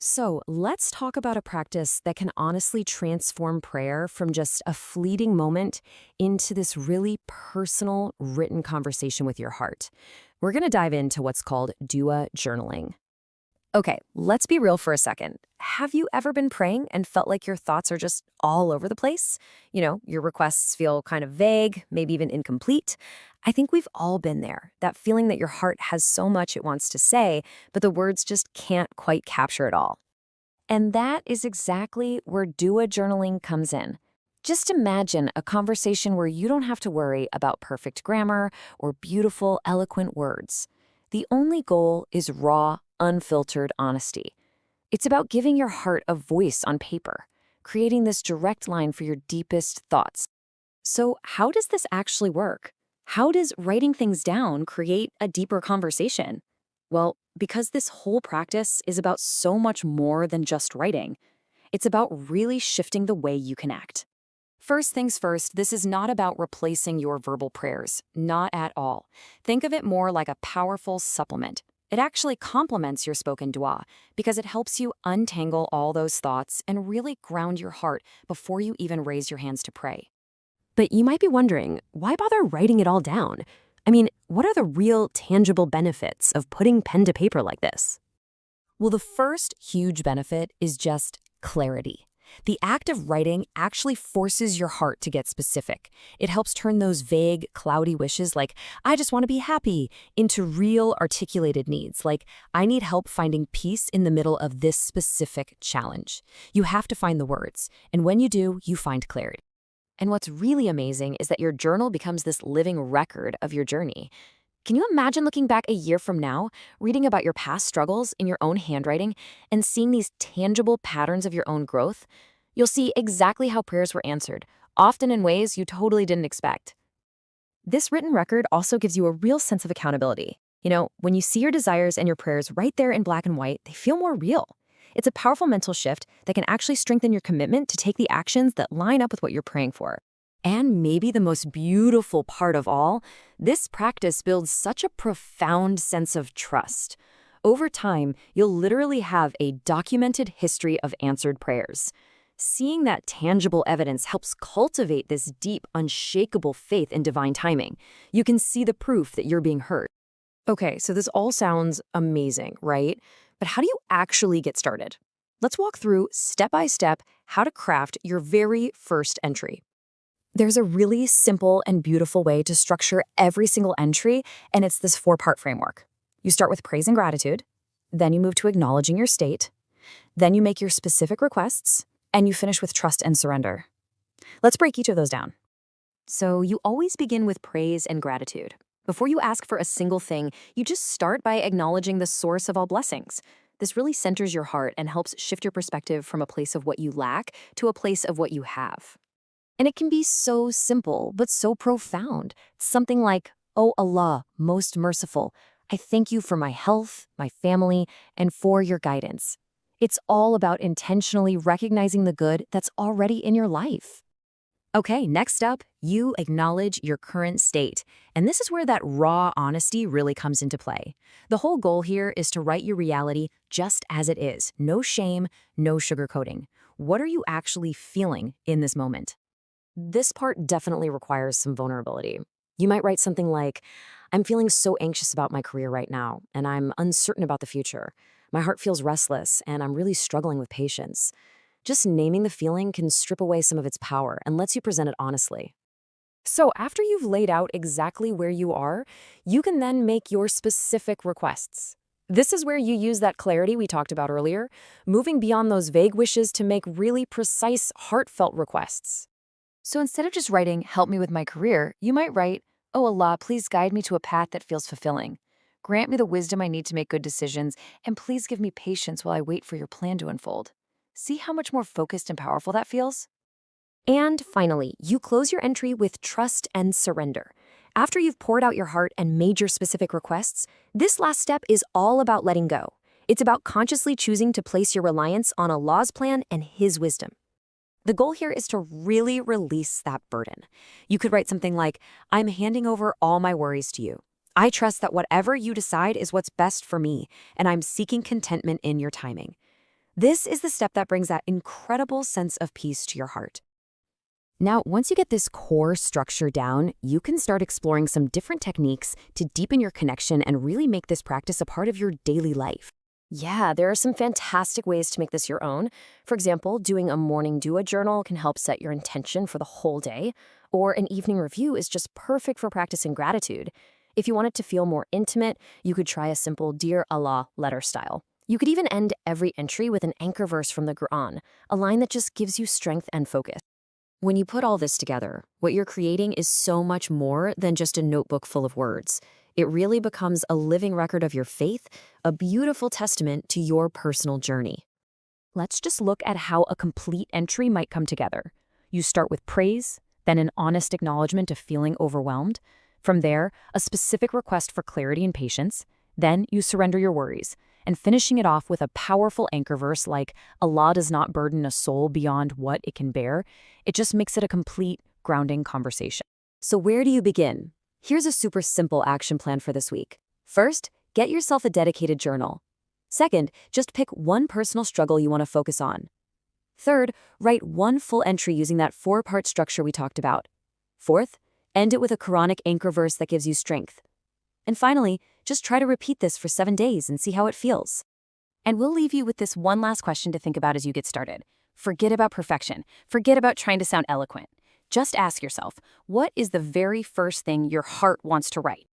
So let's talk about a practice that can honestly transform prayer from just a fleeting moment into this really personal, written conversation with your heart. We're going to dive into what's called dua journaling. Okay, let's be real for a second. Have you ever been praying and felt like your thoughts are just all over the place? Your requests feel kind of vague, maybe even incomplete. I think we've all been there, that feeling that your heart has so much it wants to say, but the words just can't quite capture it all. And that is exactly where dua journaling comes in. Just imagine a conversation where you don't have to worry about perfect grammar or beautiful, eloquent words. The only goal is raw, unfiltered honesty. It's about giving your heart a voice on paper, creating this direct line for your deepest thoughts. So, how does this actually work? How does writing things down create a deeper conversation? Well, because this whole practice is about so much more than just writing. It's about really shifting the way you connect. First things first, this is not about replacing your verbal prayers. Not at all. Think of it more like a powerful supplement. It actually complements your spoken dua because it helps you untangle all those thoughts and really ground your heart before you even raise your hands to pray. But you might be wondering, why bother writing it all down? I mean, what are the real tangible benefits of putting pen to paper like this? Well, the first huge benefit is just clarity. The act of writing actually forces your heart to get specific. It helps turn those vague, cloudy wishes like, I just want to be happy, into real articulated needs like, I need help finding peace in the middle of this specific challenge. You have to find the words, and when you do, you find clarity. And what's really amazing is that your journal becomes this living record of your journey. Can you imagine looking back a year from now, reading about your past struggles in your own handwriting, and seeing these tangible patterns of your own growth? You'll see exactly how prayers were answered, often in ways you totally didn't expect. This written record also gives you a real sense of accountability. When you see your desires and your prayers right there in black and white, they feel more real. It's a powerful mental shift that can actually strengthen your commitment to take the actions that line up with what you're praying for. And maybe the most beautiful part of all, this practice builds such a profound sense of trust. Over time, you'll literally have a documented history of answered prayers. Seeing that tangible evidence helps cultivate this deep, unshakable faith in divine timing. You can see the proof that you're being heard. Okay, so this all sounds amazing, right? But how do you actually get started? Let's walk through step by step how to craft your very first entry. There's a really simple and beautiful way to structure every single entry, and it's this four-part framework. You start with praise and gratitude, then you move to acknowledging your state, then you make your specific requests, and you finish with trust and surrender. Let's break each of those down. So you always begin with praise and gratitude. Before you ask for a single thing, you just start by acknowledging the source of all blessings. This really centers your heart and helps shift your perspective from a place of what you lack to a place of what you have. And it can be so simple, but so profound. Something like, "Oh Allah, most merciful, I thank you for my health, my family, and for your guidance." It's all about intentionally recognizing the good that's already in your life. Okay, next up, you acknowledge your current state. And this is where that raw honesty really comes into play. The whole goal here is to write your reality just as it is. No shame, no sugarcoating. What are you actually feeling in this moment? This part definitely requires some vulnerability. You might write something like, I'm feeling so anxious about my career right now, and I'm uncertain about the future. My heart feels restless, and I'm really struggling with patience. Just naming the feeling can strip away some of its power and lets you present it honestly. So after you've laid out exactly where you are, you can then make your specific requests. This is where you use that clarity we talked about earlier, moving beyond those vague wishes to make really precise, heartfelt requests. So instead of just writing, help me with my career, you might write, oh Allah, please guide me to a path that feels fulfilling. Grant me the wisdom I need to make good decisions, and please give me patience while I wait for your plan to unfold. See how much more focused and powerful that feels? And finally, you close your entry with trust and surrender. After you've poured out your heart and made your specific requests, this last step is all about letting go. It's about consciously choosing to place your reliance on Allah's plan and His wisdom. The goal here is to really release that burden. You could write something like, I'm handing over all my worries to you. I trust that whatever you decide is what's best for me, and I'm seeking contentment in your timing. This is the step that brings that incredible sense of peace to your heart. Now, once you get this core structure down, you can start exploring some different techniques to deepen your connection and really make this practice a part of your daily life. Yeah, there are some fantastic ways to make this your own. For example, doing a morning do-a journal can help set your intention for the whole day, or an evening review is just perfect for practicing gratitude. If you want it to feel more intimate, you could try a simple Dear Allah letter style. You could even end every entry with an anchor verse from the Quran, a line that just gives you strength and focus. When you put all this together, what you're creating is so much more than just a notebook full of words. It really becomes a living record of your faith, a beautiful testament to your personal journey. Let's just look at how a complete entry might come together. You start with praise, then an honest acknowledgement of feeling overwhelmed. From there, a specific request for clarity and patience. Then you surrender your worries, and finishing it off with a powerful anchor verse like, Allah does not burden a soul beyond what it can bear. It just makes it a complete, grounding conversation. So where do you begin? Here's a super simple action plan for this week. First, get yourself a dedicated journal. Second, just pick one personal struggle you want to focus on. Third, write one full entry using that 4-part structure we talked about. Fourth, end it with a Quranic anchor verse that gives you strength. And finally, just try to repeat this for 7 days and see how it feels. And we'll leave you with this one last question to think about as you get started. Forget about perfection. Forget about trying to sound eloquent. Just ask yourself, what is the very first thing your heart wants to write?